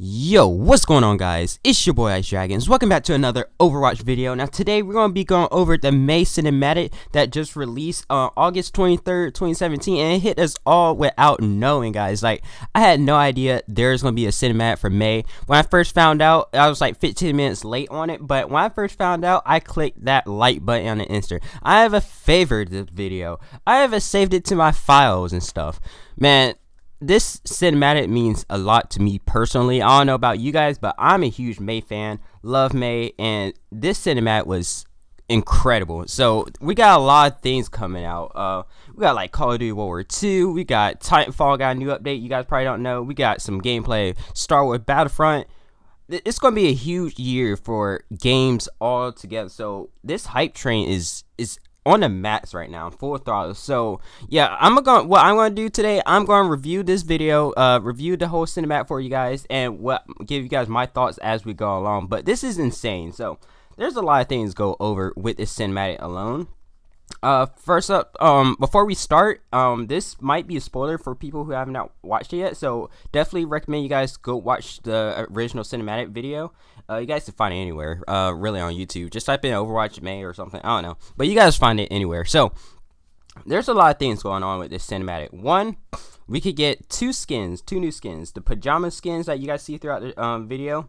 Yo, what's going on, guys? It's your boy Ice Dragons. Welcome back to another Overwatch video. Now today we're going to be going over the MEI cinematic that just released on August 23rd, 2017, and it hit us all without knowing, guys. Like, I had no idea there's going to be a cinematic for MEI. When I first found out, I was like 15 minutes late on it, but when I first found out, I clicked that like button on the instant. I have favored this video. I have saved it to my files and stuff. Man, this cinematic means a lot to me personally. I don't know about you guys, but I'm a huge MEI fan. Love MEI, and this cinematic was incredible. So we got a lot of things coming out. We got like Call of Duty World War II. We got Titanfall got a new update. You guys probably don't know. We got some gameplay. Star Wars Battlefront. It's gonna be a huge year for games all together. So this hype train is on the max right now, full throttle. So yeah, what I'm gonna do today, I'm gonna review this video, review the whole cinematic for you guys, and give you guys my thoughts as we go along. But this is insane. So there's a lot of things to go over with this cinematic alone. First up, before we start, this might be a spoiler for people who have not watched it yet, so definitely recommend you guys go watch the original cinematic video. You guys can find it anywhere, really on YouTube. Just type in Overwatch MEI or something, I don't know, but you guys find it anywhere. So there's a lot of things going on with this cinematic. One, we could get two new skins, the pajama skins that you guys see throughout the video.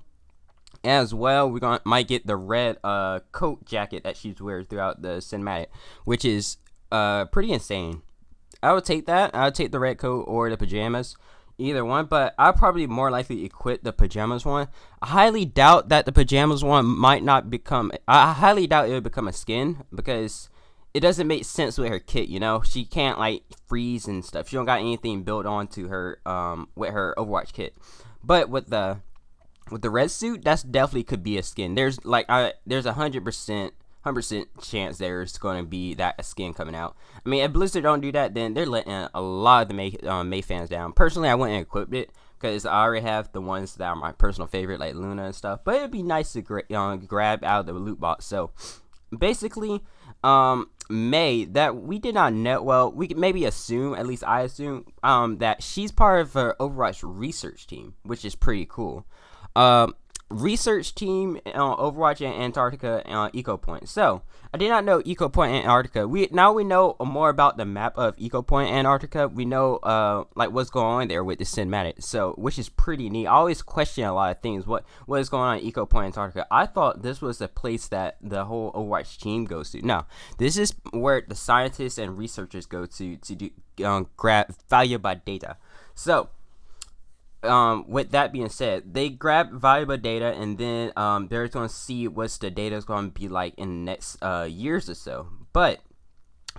As well, might get the red coat jacket that she's wearing throughout the cinematic, which is pretty insane. I would take that. I would take the red coat or the pajamas, either one. But I'd probably more likely equip the pajamas one. I highly doubt that the pajamas one might not become. I highly doubt it would become a skin because it doesn't make sense with her kit. You know, she can't like freeze and stuff. She don't got anything built onto her with her Overwatch kit. But with the red suit, that's definitely could be a skin. There's there's 100% chance there's going to be a skin coming out. I mean, if Blizzard don't do that, then they're letting a lot of the MEI fans down. Personally, I wouldn't equip it because I already have the ones that are my personal favorite, like Luna and stuff. But it'd be nice to grab out of the loot box. So basically, MEI, that we did not know. Well, we could maybe assume, at least I assume, that she's part of an Overwatch research team, which is pretty cool. Research team on Overwatch and Antarctica Eco Point. So I did not know Eco Point Antarctica. Now we know more about the map of Eco Point Antarctica. We know like what's going on there with the cinematic. So which is pretty neat. I always question a lot of things. What is going on at Eco Point Antarctica? I thought this was a place that the whole Overwatch team goes to. No, this is where the scientists and researchers go to do grab valuable data. So with that being said, they grab valuable data, and then they're going to see what's the data is going to be like in the next years or so. But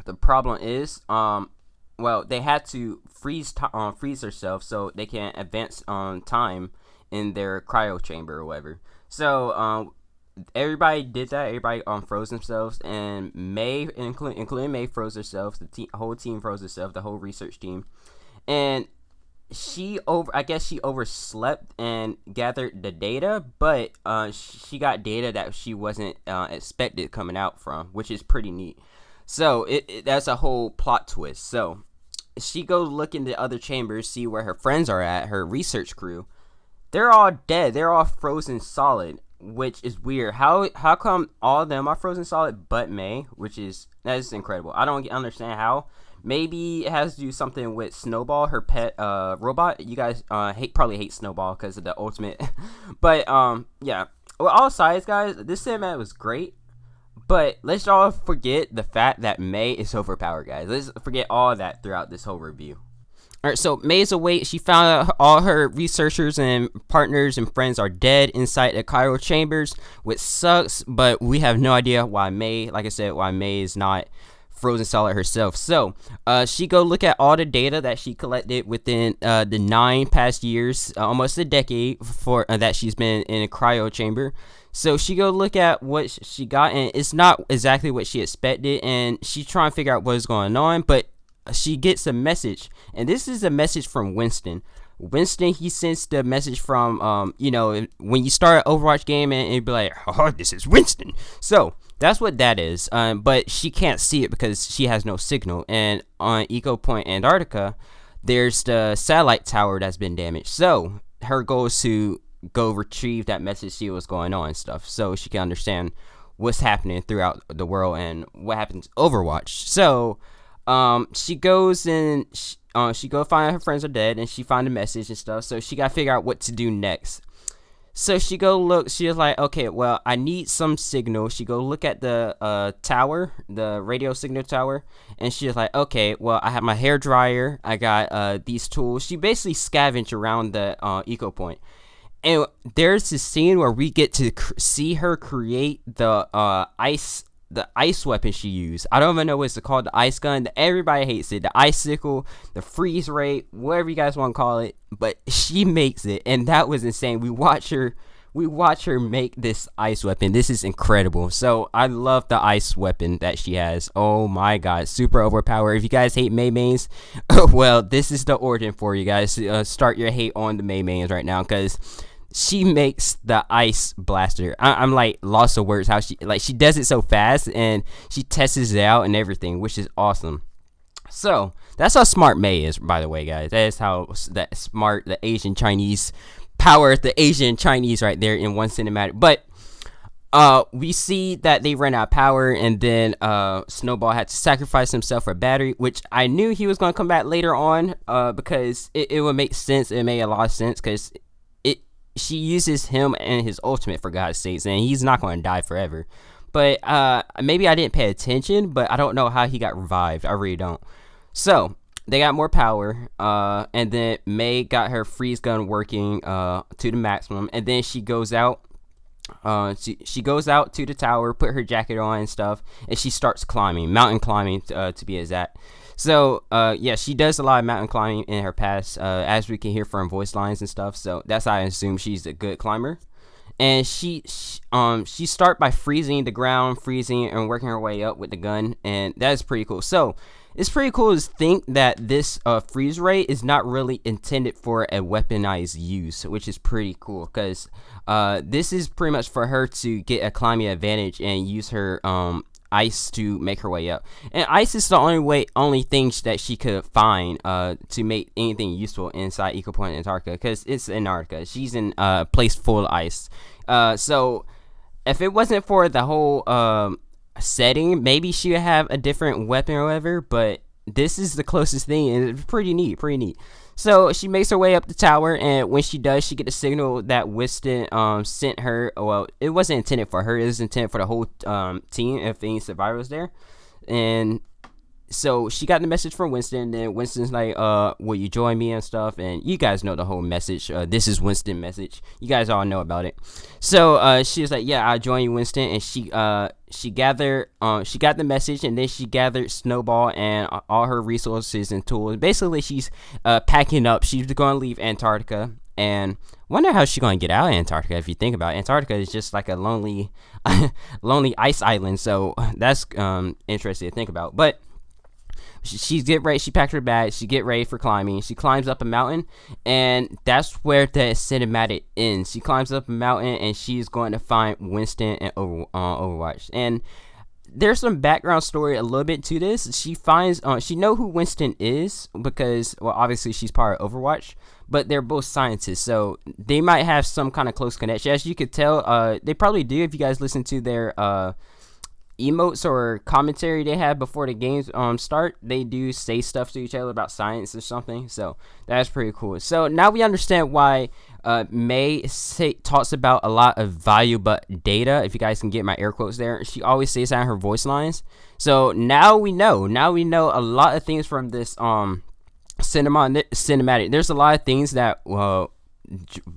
the problem is, well, they had to freeze themselves so they can advance time in their cryo chamber or whatever. So everybody did that. Everybody froze themselves, and MEI, including MEI, froze herself. The whole team froze herself. The whole research team, and I guess she overslept and gathered the data, but she got data that she wasn't expected coming out from, which is pretty neat. So that's a whole plot twist. So she goes look into other chambers, see where her friends are at, her research crew. They're all dead. They're all frozen solid, which is weird. How come all of them are frozen solid but MEI, that is incredible. I don't understand how. Maybe it has to do something with Snowball, her pet robot. You guys probably hate Snowball because of the ultimate. But yeah. Well, all sides, guys, this cinematic was great. But let's all forget the fact that MEI is overpowered, guys. Let's forget all of that throughout this whole review. Alright, so MEI's awake. She found out all her researchers and partners and friends are dead inside the cryo chambers, which sucks. But we have no idea why MEI, like I said, why MEI is not frozen solid herself. So she go look at all the data that she collected within the 9 past years, almost a decade for that she's been in a cryo chamber. So she go look at what she got, and it's not exactly what she expected, and she's trying to figure out what is going on. But she gets a message, and this is a message from Winston. He sends the message from when you start an Overwatch game, and it'd be like, oh, this is Winston. So that's what that is. But she can't see it because she has no signal. And on Eco Point Antarctica, there's the satellite tower that's been damaged. So her goal is to go retrieve that message, see what's going on and stuff, so she can understand what's happening throughout the world and what happens Overwatch. So she goes and she go find her friends are dead, and she find a message and stuff, so she gotta figure out what to do next. So she go look, she was like, okay, well, I need some signal. She go look at the tower, the radio signal tower, and she was like, okay, well, I have my hair dryer, I got these tools. She basically scavenged around the eco point. And there's this scene where we get to see her create the ice weapon she used. I don't even know what's called, the ice gun. Everybody hates it. The icicle, the freeze ray, whatever you guys want to call it. But she makes it, and that was insane. We watch her make this ice weapon. This is incredible. So I love the ice weapon that she has. Oh my god, super overpowered. If you guys hate MEI mains, well, this is the origin for you guys. Start your hate on the MEI mains right now, because she makes the ice blaster. I'm like lost of words how she does it so fast, and she tests it out and everything, which is awesome. So that's how smart MEI is, by the way, guys. That is how that smart the Asian Chinese power, the Asian Chinese right there in one cinematic. But we see that they ran out of power, and then Snowball had to sacrifice himself for Battery, which I knew he was going to come back later on, because it would make sense. It made a lot of sense, because she uses him and his ultimate, for God's sakes, and he's not going to die forever. But maybe I didn't pay attention, but I don't know how he got revived. I really don't. So they got more power, and then MEI got her freeze gun working to the maximum, and then she goes out. She goes out to the tower, put her jacket on and stuff, and she starts climbing, mountain climbing to be exact. So yeah, she does a lot of mountain climbing in her past, as we can hear from voice lines and stuff. So that's how I assume she's a good climber. And she start by freezing the ground, and working her way up with the gun, and that is pretty cool. So it's pretty cool to think that this freeze ray is not really intended for a weaponized use, which is pretty cool, because this is pretty much for her to get a climbing advantage and use her ice to make her way up. And ice is the only thing that she could find to make anything useful inside Eco Point Antarctica, because it's Antarctica. She's in a place full of ice. So if it wasn't for the whole setting, maybe she would have a different weapon or whatever, but this is the closest thing, and it's pretty neat. So she makes her way up the tower, and when she does, she get the signal that Winston sent her. Well, it wasn't intended for her, it was intended for the whole team if any survivors there. And so she got the message from Winston, and then Winston's like, will you join me and stuff? And you guys know the whole message. This is Winston's message. You guys all know about it. So she was like, yeah, I'll join you, Winston. And she got the message, and then she gathered Snowball and all her resources and tools. Basically, she's packing up. She's going to leave Antarctica, and wonder how she's going to get out of Antarctica. If you think about it, Antarctica is just like a lonely ice island. So that's interesting to think about. But she get ready. She packed her bag. She get ready for climbing. She climbs up a mountain, and that's where the cinematic ends. She climbs up a mountain, and she's going to find Winston and Overwatch. And there's some background story a little bit to this. She finds she know who Winston is because, well, obviously she's part of Overwatch, but they're both scientists, so they might have some kind of close connection. As you could tell, they probably do if you guys listen to their emotes or commentary they have before the games start. They do say stuff to each other about science or something, so that's pretty cool. So now we understand why MEI talks about a lot of valuable data, if you guys can get my air quotes there. She always says that in her voice lines. So now we know a lot of things from this cinematic. There's a lot of things that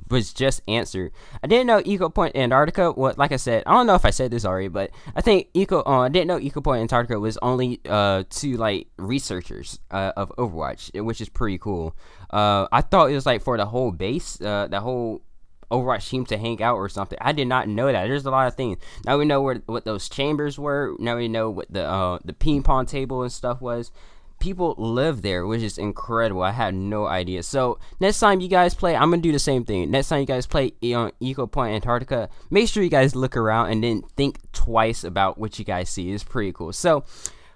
was just answered. I didn't know Eco Point Antarctica. What, like I said, I don't know if I said this already, but I think I didn't know Eco Point Antarctica was only to like researchers of Overwatch, which is pretty cool. I thought it was like for the whole base, the whole Overwatch team to hang out or something. I did not know that. There's a lot of things. Now we know what those chambers were. Now we know what the ping pong table and stuff was. People live there, which is incredible. I had no idea. So next time you guys play, I'm gonna do the same thing. Next time you guys play on Eco Point Antarctica, make sure you guys look around and then think twice about what you guys see. It's pretty cool. So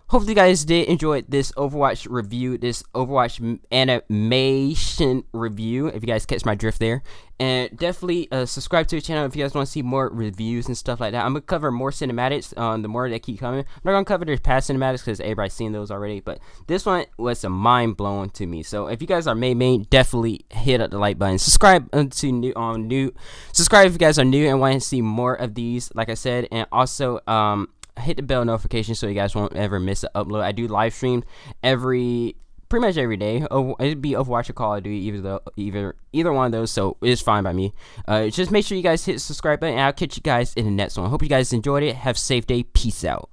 hopefully you guys did enjoy this Overwatch review, this Overwatch animation review, if you guys catch my drift there. And definitely subscribe to the channel if you guys want to see more reviews and stuff like that. I'm going to cover more cinematics the more that keep coming. I'm not going to cover the past cinematics because everybody's seen those already. But this one was a mind-blowing to me. So if you guys are main, definitely hit up the like button. Subscribe subscribe if you guys are new and want to see more of these, like I said. And also hit the bell notification so you guys won't ever miss an upload. I do live stream pretty much every day. It'd be Overwatch or Call of Duty, either one of those, so it's fine by me. Just make sure you guys hit the subscribe button, and I'll catch you guys in the next one. Hope you guys enjoyed it. Have a safe day. Peace out.